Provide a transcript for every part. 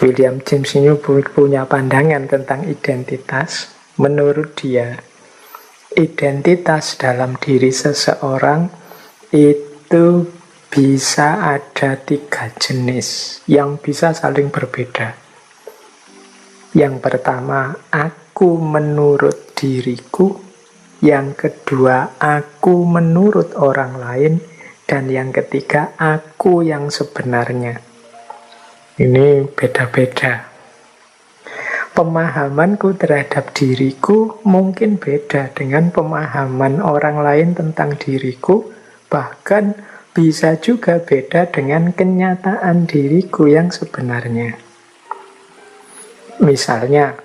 William James ini punya pandangan tentang identitas. Menurut dia, identitas dalam diri seseorang itu bisa ada 3 jenis yang bisa saling berbeda. Yang pertama, aku menurut diriku. Yang kedua, aku menurut orang lain. Dan yang ketiga, aku yang sebenarnya. Ini beda-beda. Pemahamanku terhadap diriku mungkin beda dengan pemahaman orang lain tentang diriku. Bahkan bisa juga beda dengan kenyataan diriku yang sebenarnya. Misalnya,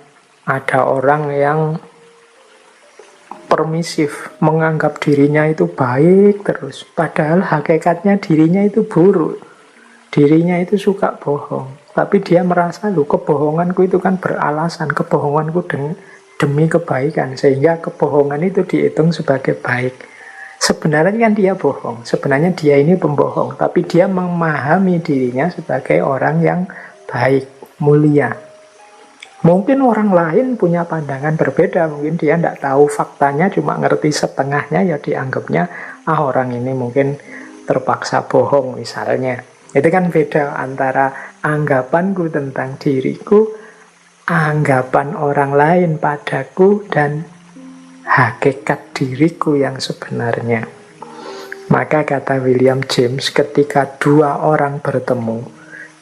ada orang yang permisif, menganggap dirinya itu baik terus. Padahal hakikatnya dirinya itu buruk. Dirinya itu suka bohong. Tapi dia merasa, kebohonganku itu kan beralasan. Kebohonganku demi kebaikan. Sehingga kebohongan itu dihitung sebagai baik. Sebenarnya kan dia bohong. Sebenarnya dia ini pembohong. Tapi dia memahami dirinya sebagai orang yang baik, mulia. Mungkin orang lain punya pandangan berbeda. Mungkin dia tidak tahu faktanya, cuma ngerti setengahnya, ya dianggapnya, orang ini mungkin terpaksa bohong misalnya. Itu kan beda antara anggapanku tentang diriku, anggapan orang lain padaku, dan hakikat diriku yang sebenarnya. Maka kata William James, ketika 2 orang bertemu,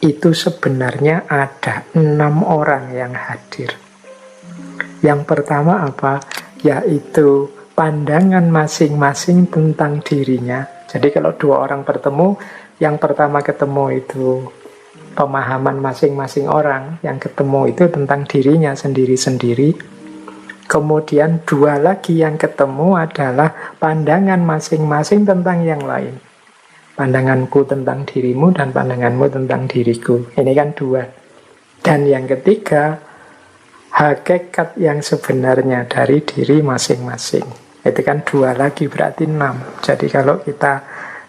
itu sebenarnya ada 6 orang yang hadir. Yang pertama apa? Yaitu pandangan masing-masing tentang dirinya. Jadi kalau 2 orang bertemu, yang pertama ketemu itu pemahaman masing-masing orang. Yang ketemu itu tentang dirinya sendiri-sendiri. Kemudian 2 lagi yang ketemu adalah pandangan masing-masing tentang yang lain. Pandanganku tentang dirimu dan pandanganmu tentang diriku. Ini kan 2. Dan yang ketiga, hakikat yang sebenarnya dari diri masing-masing. Itu kan 2 lagi, berarti 6. Jadi kalau kita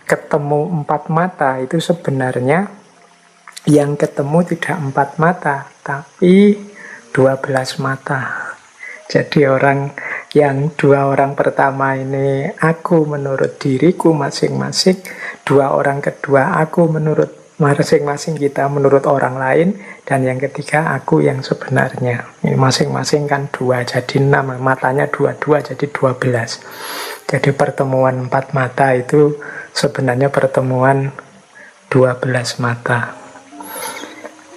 ketemu 4 mata, itu sebenarnya yang ketemu tidak 4 mata, tapi 12 mata. Jadi yang 2 orang pertama ini aku menurut diriku masing-masing, 2 orang kedua aku menurut masing-masing kita menurut orang lain, dan yang ketiga aku yang sebenarnya. Ini masing-masing kan 2, jadi 6, matanya 2 jadi 12. Jadi pertemuan 4 mata itu sebenarnya pertemuan 12 mata.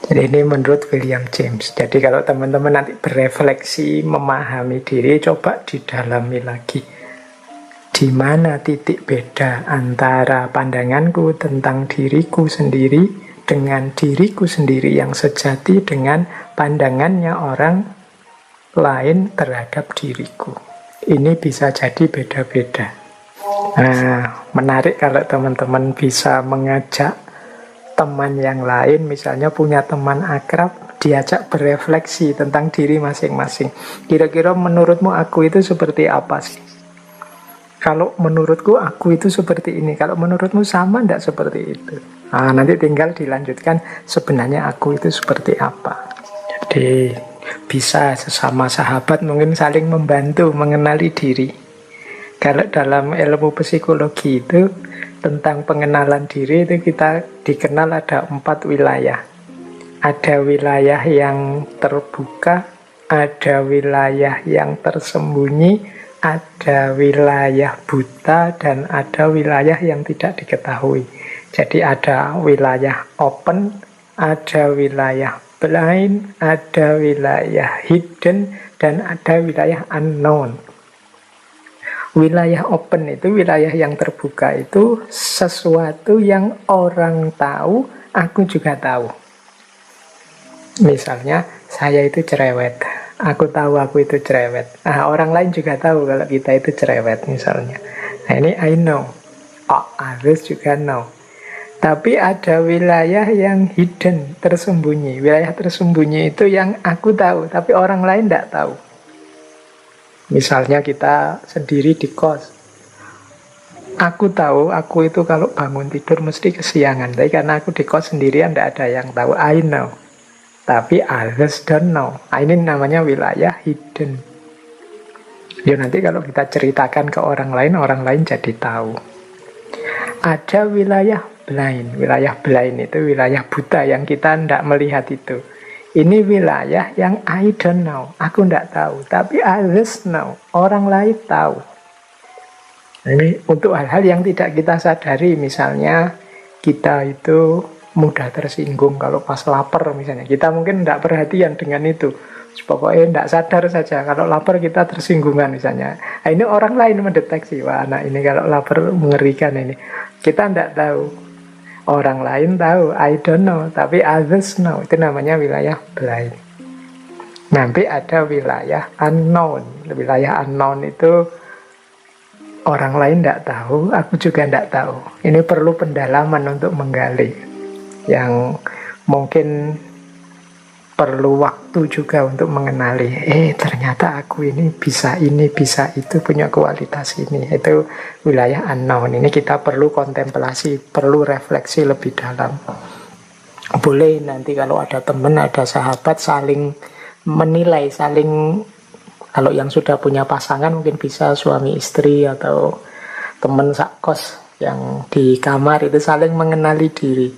Jadi ini menurut William James. Jadi kalau teman-teman nanti berefleksi, memahami diri, coba didalami lagi. Di mana titik beda antara pandanganku tentang diriku sendiri dengan diriku sendiri yang sejati dengan pandangannya orang lain terhadap diriku. Ini bisa jadi beda-beda. Nah, menarik kalau teman-teman bisa mengajak teman yang lain, misalnya punya teman akrab, diajak berefleksi tentang diri masing-masing. Kira-kira menurutmu aku itu seperti apa sih? Kalau menurutku aku itu seperti ini, kalau menurutmu sama enggak seperti itu? Nah, nanti tinggal dilanjutkan sebenarnya aku itu seperti apa. Jadi bisa sesama sahabat mungkin saling membantu mengenali diri. Kalau dalam ilmu psikologi itu tentang pengenalan diri itu kita dikenal ada 4 wilayah. Ada wilayah yang terbuka, ada wilayah yang tersembunyi, ada wilayah buta, dan ada wilayah yang tidak diketahui. Jadi ada wilayah open, ada wilayah blind, ada wilayah hidden, dan ada wilayah unknown. Wilayah open itu, wilayah yang terbuka itu sesuatu yang orang tahu, aku juga tahu. Misalnya, saya itu cerewet. Aku tahu aku itu cerewet. Orang lain juga tahu kalau kita itu cerewet misalnya. Nah, ini I know. Others juga know. Tapi ada wilayah yang hidden, tersembunyi. Wilayah tersembunyi itu yang aku tahu, tapi orang lain tidak tahu. Misalnya kita sendiri di kos. Aku tahu, aku itu kalau bangun tidur mesti kesiangan. Tapi karena aku di kos sendirian, tidak ada yang tahu. I know. tapi others don't know. Nah, ini namanya wilayah hidden. Ya nanti kalau kita ceritakan ke orang lain jadi tahu. Ada wilayah blind. Wilayah blind itu wilayah buta yang kita tidak melihat itu. Ini wilayah yang I don't know. Aku tidak tahu. Tapi others know. Orang lain tahu. Ini untuk hal-hal yang tidak kita sadari. Misalnya kita itu mudah tersinggung kalau pas lapar misalnya. Kita mungkin tidak perhatian dengan itu. Pokoknya tidak sadar saja. Kalau lapar kita tersinggungan misalnya. Nah, ini orang lain mendeteksi. Wah, anak ini kalau lapar mengerikan ini. Kita tidak tahu. Orang lain tahu. I don't know. Tapi others know. Itu namanya wilayah blind. Nanti ada wilayah unknown. Wilayah unknown itu orang lain tidak tahu. Aku juga tidak tahu. Ini perlu pendalaman untuk menggali. Yang mungkin perlu waktu juga untuk mengenali. Ternyata aku ini bisa itu, punya kualitas ini. Itu wilayah unknown. Ini kita perlu kontemplasi, perlu refleksi lebih dalam. Boleh nanti kalau ada teman, ada sahabat saling menilai, kalau yang sudah punya pasangan mungkin bisa suami istri atau teman sakos yang di kamar itu saling mengenali diri.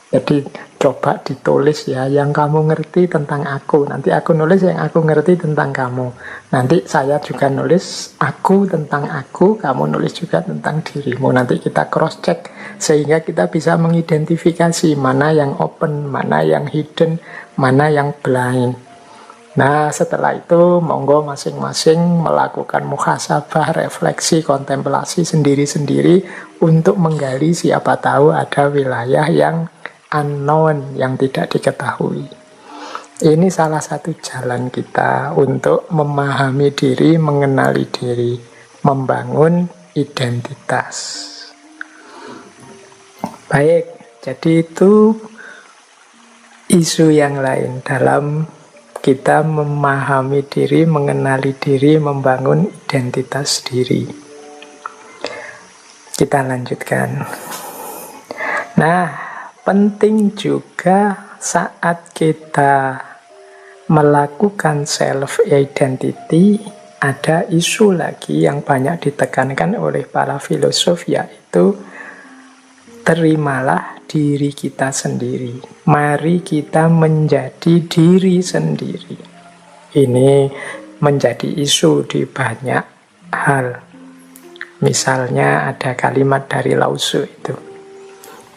Jadi coba ditulis ya yang kamu ngerti tentang aku. Nanti aku nulis yang aku ngerti tentang kamu. Nanti saya juga nulis aku tentang aku, kamu nulis juga tentang dirimu. Nanti kita cross check sehingga kita bisa mengidentifikasi mana yang open, mana yang hidden, mana yang blind. Nah setelah itu monggo masing-masing melakukan muhasabah, refleksi, kontemplasi sendiri-sendiri untuk menggali siapa tahu ada wilayah yang unknown, yang tidak diketahui. Ini salah satu jalan kita untuk memahami diri, mengenali diri, membangun identitas. Baik, jadi itu isu yang lain dalam kita memahami diri, mengenali diri, membangun identitas diri. Kita lanjutkan. Nah, penting juga saat kita melakukan self-identity, ada isu lagi yang banyak ditekankan oleh para filosof, yaitu terimalah diri kita sendiri. Mari kita menjadi diri sendiri. Ini menjadi isu di banyak hal. Misalnya ada kalimat dari Lao Tzu itu.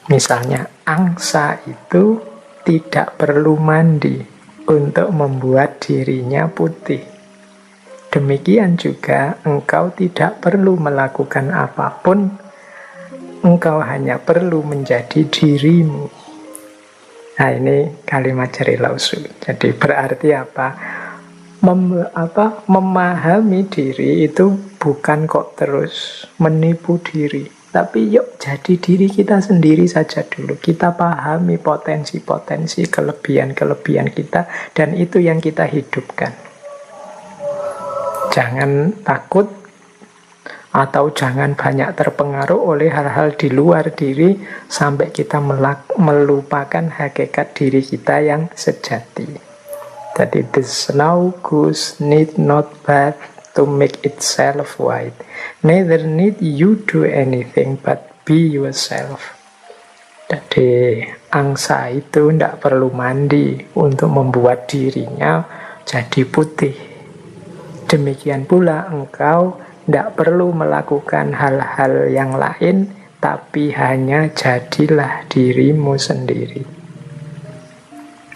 Misalnya, angsa itu tidak perlu mandi untuk membuat dirinya putih. Demikian juga engkau tidak perlu melakukan apapun, engkau hanya perlu menjadi dirimu. Nah ini kalimat dari Lao Tzu. Jadi berarti apa? Memahami diri itu bukan kok terus menipu diri. Tapi yuk jadi diri kita sendiri saja dulu. Kita pahami potensi-potensi, kelebihan-kelebihan kita. Dan itu yang kita hidupkan. Jangan takut atau jangan banyak terpengaruh oleh hal-hal di luar diri sampai kita melupakan hakikat diri kita yang sejati. Jadi the snow goose need not bath to make itself white. Neither need you do anything but be yourself. Jadi angsa itu tidak perlu mandi untuk membuat dirinya jadi putih. Demikian pula engkau tidak perlu melakukan hal-hal yang lain, tapi hanya jadilah dirimu sendiri.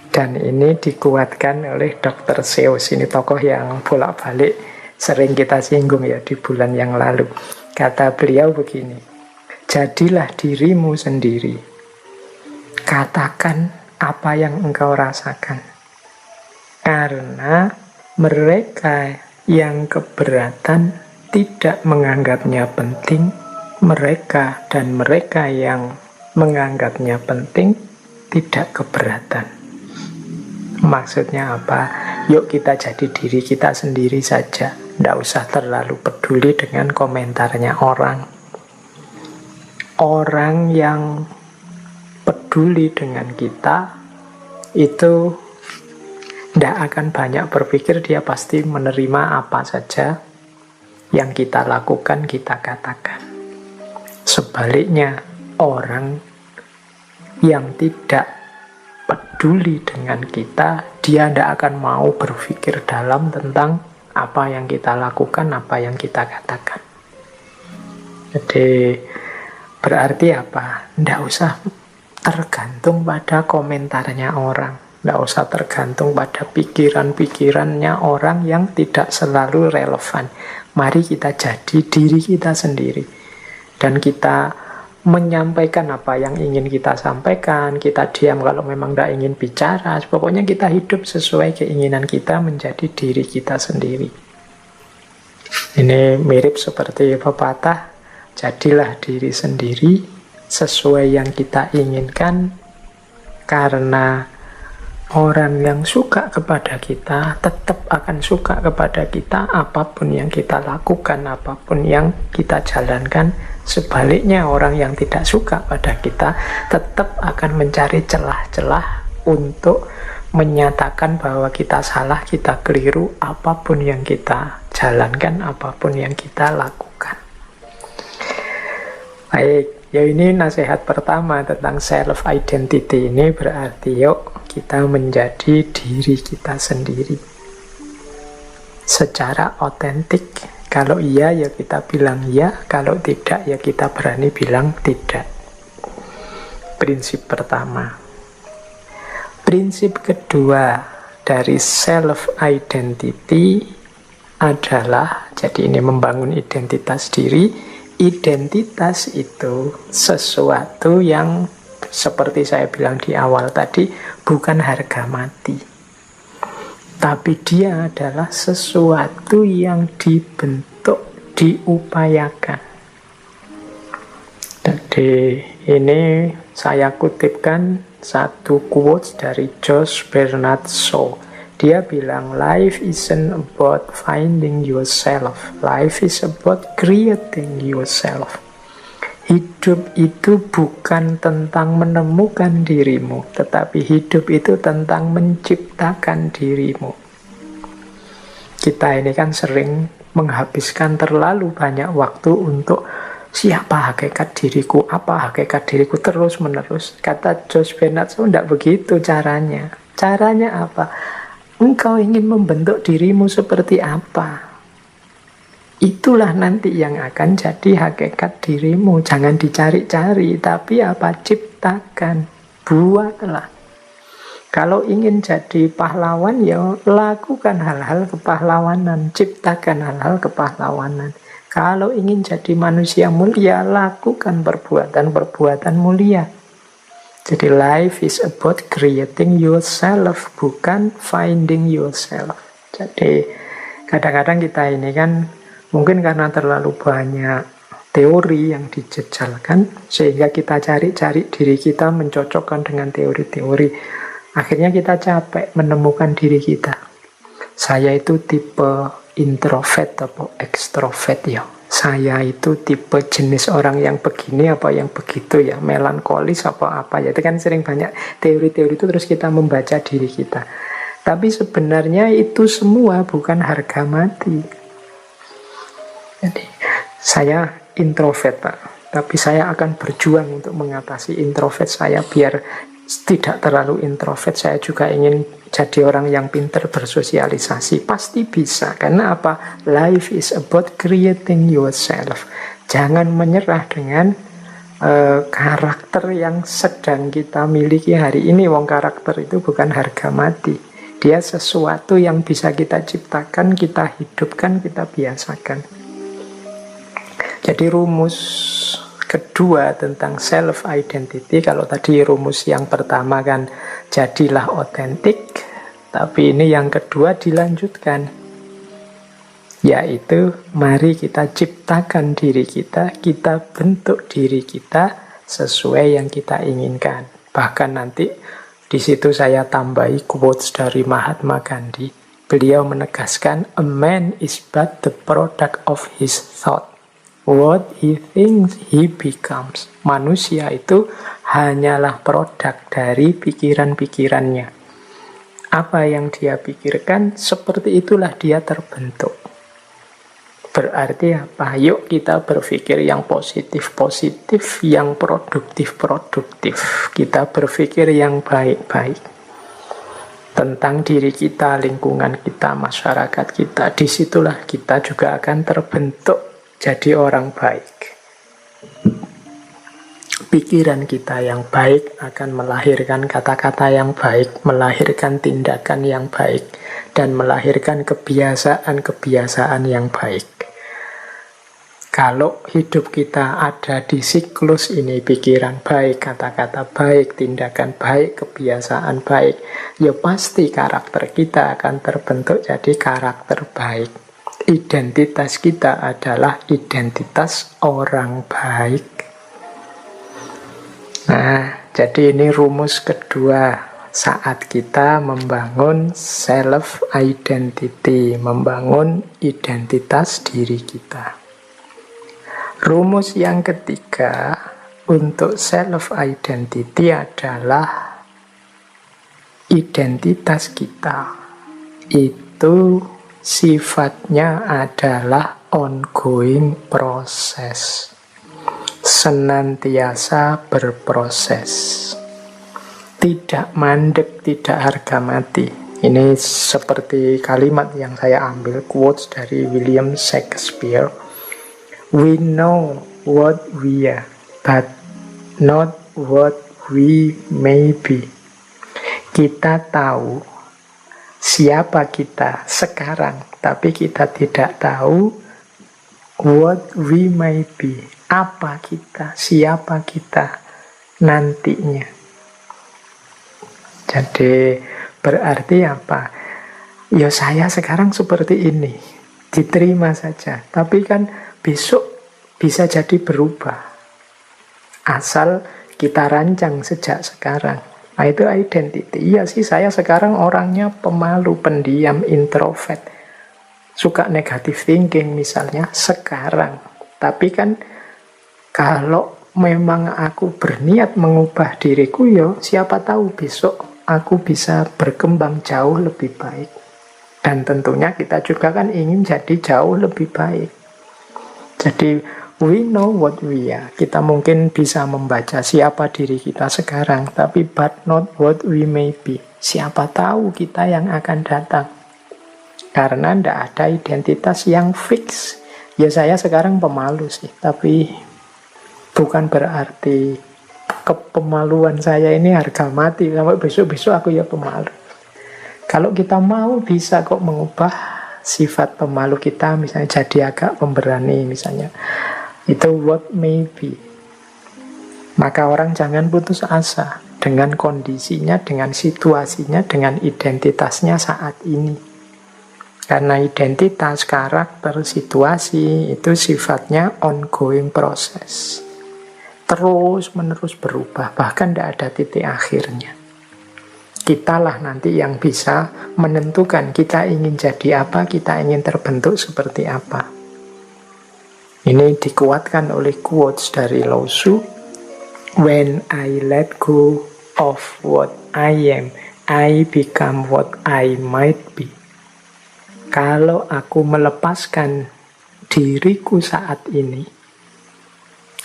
Dan ini dikuatkan oleh Dr. Seuss. Ini tokoh yang bolak-balik sering kita singgung ya di bulan yang lalu. Kata beliau begini, jadilah dirimu sendiri. Katakan apa yang engkau rasakan. Karena mereka yang keberatan tidak menganggapnya penting, mereka yang menganggapnya penting tidak keberatan. Maksudnya apa? Yuk kita jadi diri kita sendiri saja. Tidak usah terlalu peduli dengan komentarnya orang. Orang yang peduli dengan kita itu tidak akan banyak berpikir, dia pasti menerima apa saja yang kita lakukan, kita katakan. Sebaliknya, orang yang tidak peduli dengan kita, dia tidak akan mau berpikir dalam tentang apa yang kita lakukan, apa yang kita katakan. Jadi, berarti apa? Tidak usah tergantung pada komentarnya orang. Tidak usah tergantung pada pikiran-pikirannya orang yang tidak selalu relevan. Mari kita jadi diri kita sendiri. Dan kita menyampaikan apa yang ingin kita sampaikan. Kita diam kalau memang tidak ingin bicara. Pokoknya kita hidup sesuai keinginan kita, menjadi diri kita sendiri. Ini mirip seperti pepatah, jadilah diri sendiri sesuai yang kita inginkan, karena orang yang suka kepada kita tetap akan suka kepada kita apapun yang kita lakukan, apapun yang kita jalankan. Sebaliknya, orang yang tidak suka pada kita tetap akan mencari celah-celah untuk menyatakan bahwa kita salah, kita keliru, apapun yang kita jalankan, apapun yang kita lakukan. Baik, ya ini nasihat pertama tentang self-identity. Ini berarti yuk kita menjadi diri kita sendiri secara otentik. Kalau iya ya kita bilang iya, kalau tidak ya kita berani bilang tidak. Prinsip pertama. Prinsip kedua dari self-identity adalah, jadi ini membangun identitas diri. Identitas itu sesuatu yang seperti saya bilang di awal tadi, bukan harga mati. Tapi dia adalah sesuatu yang dibentuk, diupayakan. Jadi ini saya kutipkan satu quotes dari Josh Bernard Shaw. Dia bilang, life isn't about finding yourself. Life is about creating yourself. Hidup itu bukan tentang menemukan dirimu, tetapi hidup itu tentang menciptakan dirimu. Kita ini kan sering menghabiskan terlalu banyak waktu untuk siapa hakikat diriku, apa hakikat diriku, terus-menerus. Kata Josh Bernard Shaw, tidak begitu caranya. Caranya apa? Engkau ingin membentuk dirimu seperti apa? Itulah nanti yang akan jadi hakikat dirimu. Jangan dicari-cari, tapi apa? Ciptakan, buatlah. Kalau ingin jadi pahlawan, ya lakukan hal-hal kepahlawanan, ciptakan hal-hal kepahlawanan. Kalau ingin jadi manusia mulia, lakukan perbuatan-perbuatan mulia. Jadi life is about creating yourself, bukan finding yourself. Jadi kadang-kadang kita ini kan mungkin karena terlalu banyak teori yang dijejalkan, sehingga kita cari-cari diri kita, mencocokkan dengan teori-teori. Akhirnya kita capek menemukan diri kita. Saya itu tipe introvert atau ekstrovert ya. Saya itu tipe jenis orang yang begini apa yang begitu ya, melankolis apa ya. Itu kan sering banyak teori-teori itu, terus kita membaca diri kita. Tapi sebenarnya itu semua bukan harga mati. Jadi saya introvert Pak, tapi saya akan berjuang untuk mengatasi introvert saya biar tidak terlalu introvert. Saya juga ingin jadi orang yang pintar bersosialisasi. Pasti bisa, karena apa? Life is about creating yourself. Jangan menyerah dengan karakter yang sedang kita miliki hari ini. Wong karakter itu bukan harga mati. Dia sesuatu yang bisa kita ciptakan, kita hidupkan, kita biasakan. Jadi rumus kedua tentang self-identity, kalau tadi rumus yang pertama kan jadilah otentik, tapi ini yang kedua dilanjutkan, yaitu mari kita ciptakan diri kita, kita bentuk diri kita sesuai yang kita inginkan. Bahkan nanti di situ saya tambahi quotes dari Mahatma Gandhi. Beliau menegaskan, a man is but the product of his thought. What he thinks he becomes. Manusia itu hanyalah produk dari pikiran-pikirannya. Apa yang dia pikirkan, seperti itulah dia terbentuk. Berarti apa? Yuk kita berpikir yang positif-positif, yang produktif-produktif. Kita berpikir yang baik-baik. Tentang diri kita, lingkungan kita, masyarakat kita. Disitulah kita juga akan terbentuk jadi orang baik. Pikiran kita yang baik akan melahirkan kata-kata yang baik, melahirkan tindakan yang baik, dan melahirkan kebiasaan-kebiasaan yang baik. Kalau hidup kita ada di siklus ini, pikiran baik, kata-kata baik, tindakan baik, kebiasaan baik, ya pasti karakter kita akan terbentuk jadi karakter baik. Identitas kita adalah identitas orang baik. Nah, jadi ini rumus kedua saat kita membangun self-identity, membangun identitas diri kita. Rumus yang ketiga untuk self-identity adalah identitas kita. Itu sifatnya adalah ongoing proses. Senantiasa berproses. Tidak mandek, tidak harga mati. Ini seperti kalimat yang saya ambil, quotes dari William Shakespeare. We know what we are, but not what we may be. Kita tahu siapa kita sekarang, tapi kita tidak tahu what we may be. Apa kita, siapa kita nantinya. Jadi berarti apa? Ya saya sekarang seperti ini, diterima saja. Tapi kan besok bisa jadi berubah. Asal kita rancang sejak sekarang. Nah itu identity. Iya sih, saya sekarang orangnya pemalu, pendiam, introvert. Suka negative thinking misalnya sekarang. Tapi kan kalau memang aku berniat mengubah diriku, ya siapa tahu besok aku bisa berkembang jauh lebih baik. Dan tentunya kita juga kan ingin jadi jauh lebih baik. Jadi we know what we are. Kita mungkin bisa membaca siapa diri kita sekarang, tapi but not what we may be. Siapa tahu kita yang akan datang. Karena tidak ada identitas yang fix. Ya saya sekarang pemalu sih, tapi bukan berarti kepemaluan saya ini harga mati. Sampai besok-besok aku ya pemalu. Kalau kita mau bisa kok mengubah sifat pemalu kita, misalnya jadi agak pemberani misalnya. Itu what may be. Maka orang jangan putus asa dengan kondisinya, dengan situasinya, dengan identitasnya saat ini. Karena identitas, karakter, situasi itu sifatnya ongoing proses. Terus-menerus berubah, bahkan tidak ada titik akhirnya. Kitalah nanti yang bisa menentukan kita ingin jadi apa, kita ingin terbentuk seperti apa. Ini dikuatkan oleh quotes dari Lao Tzu. When I let go of what I am, I become what I might be. Kalau aku melepaskan diriku saat ini,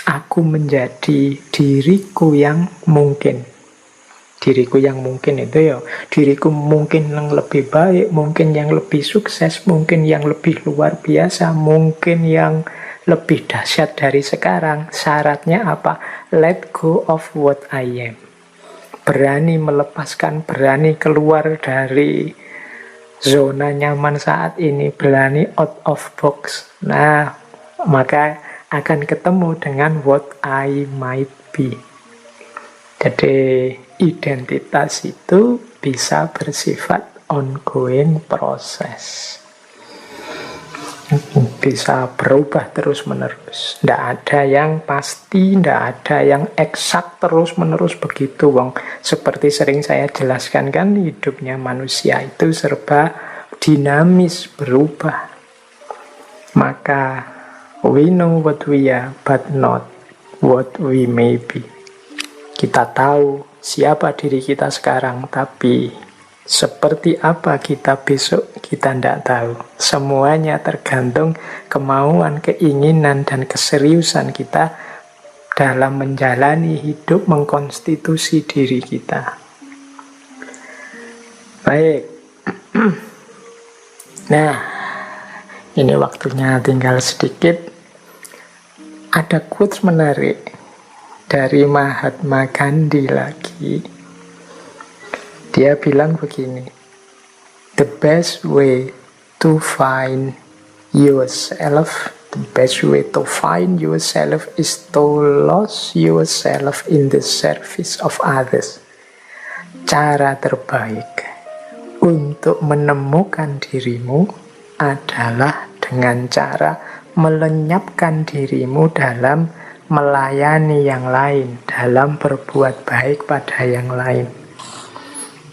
aku menjadi diriku yang mungkin. Diriku yang mungkin itu ya, diriku mungkin yang lebih baik, mungkin yang lebih sukses, mungkin yang lebih luar biasa, mungkin yang lebih dahsyat dari sekarang. Syaratnya apa? Let go of what I am. Berani melepaskan, berani keluar dari zona nyaman saat ini, berani out of box. Nah, maka akan ketemu dengan what I might be. Jadi identitas itu bisa bersifat ongoing proses. Bisa berubah terus-menerus. Tidak ada yang pasti, tidak ada yang eksak terus-menerus begitu. Wong, seperti sering saya jelaskan kan, hidupnya manusia itu serba dinamis, berubah. Maka we know what we are, but not what we may be. Kita tahu siapa diri kita sekarang, tapi Seperti apa kita besok, kita tidak tahu. Semuanya tergantung kemauan, keinginan, dan keseriusan kita dalam menjalani hidup, mengkonstitusi diri kita. Baik. Nah, ini waktunya tinggal sedikit. Ada quotes menarik dari Mahatma Gandhi lagi. Dia bilang begini, the best way to find yourself, the best way to find yourself is to lose yourself in the service of others. Cara terbaik untuk menemukan dirimu adalah dengan cara melenyapkan dirimu dalam melayani yang lain, dalam berbuat baik pada yang lain.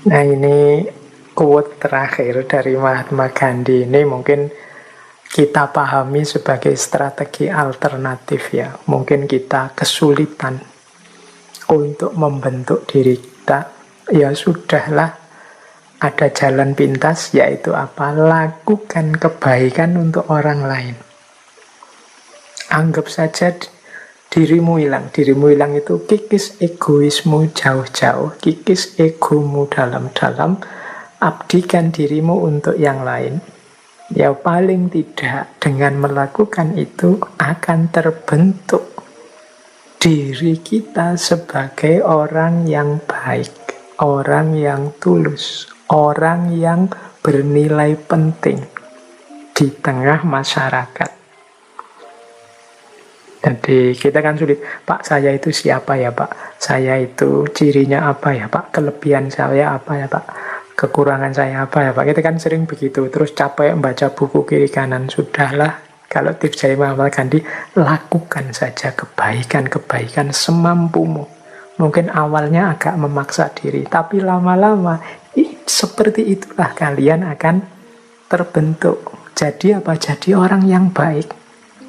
Nah, ini quote terakhir dari Mahatma Gandhi. Ini mungkin kita pahami sebagai strategi alternatif ya. Mungkin kita kesulitan untuk membentuk diri kita. Ya sudahlah, ada jalan pintas, yaitu apa? Lakukan kebaikan untuk orang lain. Anggap saja dirimu hilang. Dirimu hilang itu kikis egoismu jauh-jauh, kikis egomu dalam-dalam, abdikan dirimu untuk yang lain. Ya paling tidak dengan melakukan itu akan terbentuk diri kita sebagai orang yang baik, orang yang tulus, orang yang bernilai penting di tengah masyarakat. Jadi kita kan sulit, Pak saya itu siapa ya Pak? Saya itu cirinya apa ya Pak? Kelebihan saya apa ya Pak? Kekurangan saya apa ya Pak? Kita kan sering begitu, terus capek membaca buku kiri kanan. Sudahlah, kalau tips dari Mahatma Gandhi, lakukan saja kebaikan-kebaikan semampumu. Mungkin awalnya agak memaksa diri, tapi lama-lama seperti itulah kalian akan terbentuk. Jadi apa? Jadi orang yang baik.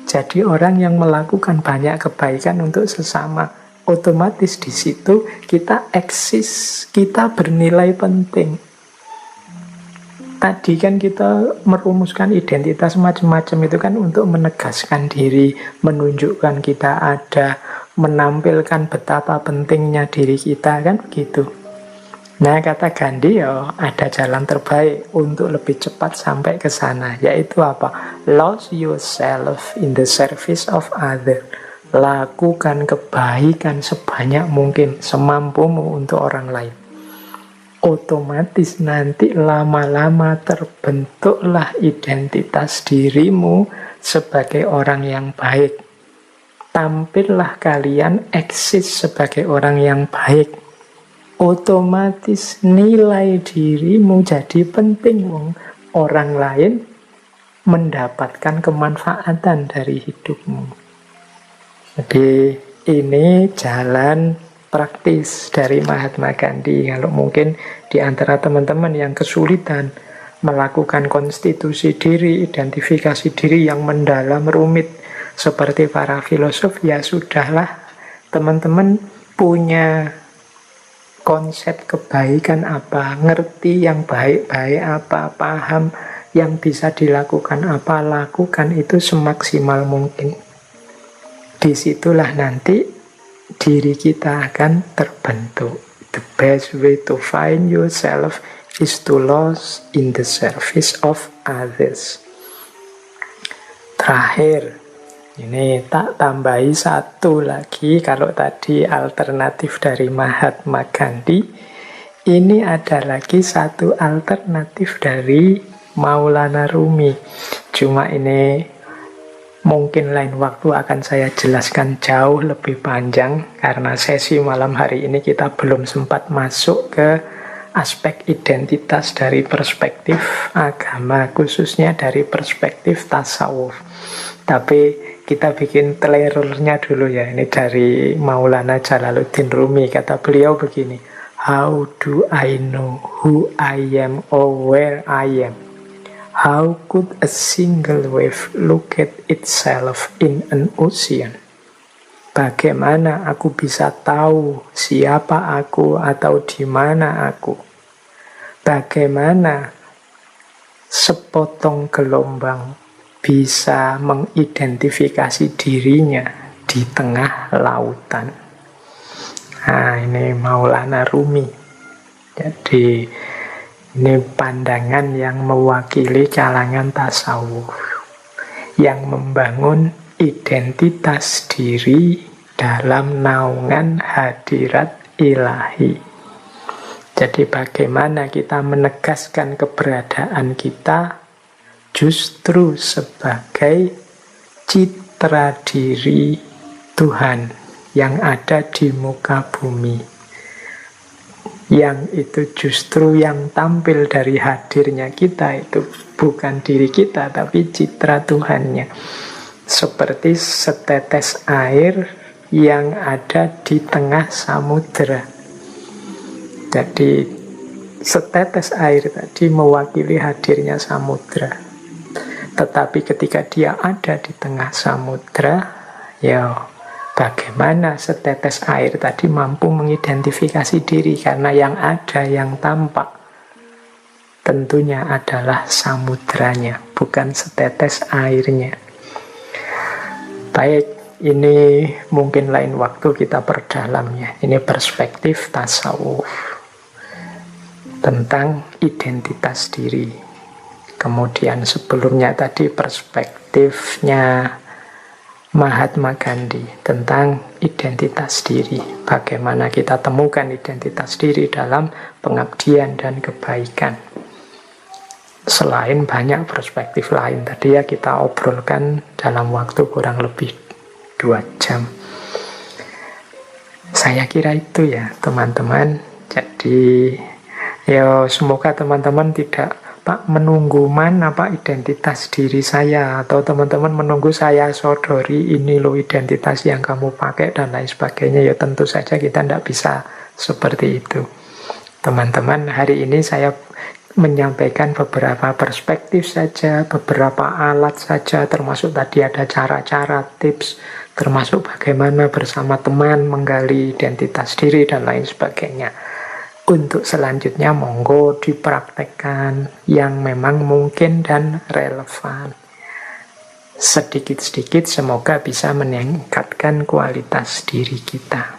Jadi orang yang melakukan banyak kebaikan untuk sesama. Otomatis di situ kita eksis, kita bernilai penting. Tadi kan kita merumuskan identitas macam-macam itu kan untuk menegaskan diri, menunjukkan kita ada, menampilkan betapa pentingnya diri kita, kan begitu. Nah, kata Gandhi, ya ada jalan terbaik untuk lebih cepat sampai ke sana, yaitu apa? Lose yourself in the service of others. Lakukan kebaikan sebanyak mungkin, semampumu untuk orang lain. Otomatis nanti lama-lama terbentuklah identitas dirimu sebagai orang yang baik. Tampillah kalian eksis sebagai orang yang baik. Otomatis nilai dirimu jadi penting. Orang lain mendapatkan kemanfaatan dari hidupmu. Jadi ini jalan praktis dari Mahatma Gandhi. Kalau mungkin di antara teman-teman yang kesulitan melakukan konstitusi diri, identifikasi diri yang mendalam, rumit seperti para filosof, ya sudahlah, teman-teman punya konsep kebaikan apa, ngerti yang baik-baik apa, paham yang bisa dilakukan apa, lakukan itu semaksimal mungkin. Disitulah nanti diri kita akan terbentuk. The best way to find yourself is to lose in the service of others. Terakhir, ini tak tambahi satu lagi. Kalau tadi alternatif dari Mahatma Gandhi, ini ada lagi satu alternatif dari Maulana Rumi. Cuma ini mungkin lain waktu akan saya jelaskan jauh lebih panjang, karena sesi malam hari ini kita belum sempat masuk ke aspek identitas dari perspektif agama, khususnya dari perspektif tasawuf. Tapi kita bikin trailernya dulu ya. Ini dari Maulana Jalaluddin Rumi. Kata beliau begini, how do I know who I am or where I am? How could a single wave look at itself in an ocean? Bagaimana aku bisa tahu siapa aku atau di mana aku? Bagaimana sepotong gelombang bisa mengidentifikasi dirinya di tengah lautan. Nah, ini Maulana Rumi. Jadi ini pandangan yang mewakili kalangan tasawuf yang membangun identitas diri dalam naungan hadirat ilahi. Jadi bagaimana kita menegaskan keberadaan kita justru sebagai citra diri Tuhan yang ada di muka bumi. Yang itu justru yang tampil dari hadirnya kita itu bukan diri kita, tapi citra Tuhannya. Seperti setetes air yang ada di tengah samudera. Jadi setetes air tadi mewakili hadirnya samudera. Tetapi ketika dia ada di tengah samudera, ya bagaimana setetes air tadi mampu mengidentifikasi diri, karena yang ada, yang tampak tentunya adalah samudranya, bukan setetes airnya. Baik, ini mungkin lain waktu kita perdalamnya. Ini perspektif tasawuf tentang identitas diri. Kemudian sebelumnya tadi perspektifnya Mahatma Gandhi tentang identitas diri. Bagaimana kita temukan identitas diri dalam pengabdian dan kebaikan. Selain banyak perspektif lain tadi ya kita obrolkan dalam waktu kurang lebih 2 jam. Saya kira itu ya teman-teman. Jadi ya semoga teman-teman tidak menunggu mana Pak identitas diri saya, atau teman-teman menunggu saya sodori ini loh identitas yang kamu pakai dan lain sebagainya. Ya tentu saja kita tidak bisa seperti itu. Teman-teman, hari ini saya menyampaikan beberapa perspektif saja, beberapa alat saja, termasuk tadi ada cara-cara, tips, termasuk bagaimana bersama teman menggali identitas diri dan lain sebagainya. Untuk selanjutnya monggo dipraktekkan yang memang mungkin dan relevan. Sedikit-sedikit semoga bisa meningkatkan kualitas diri kita.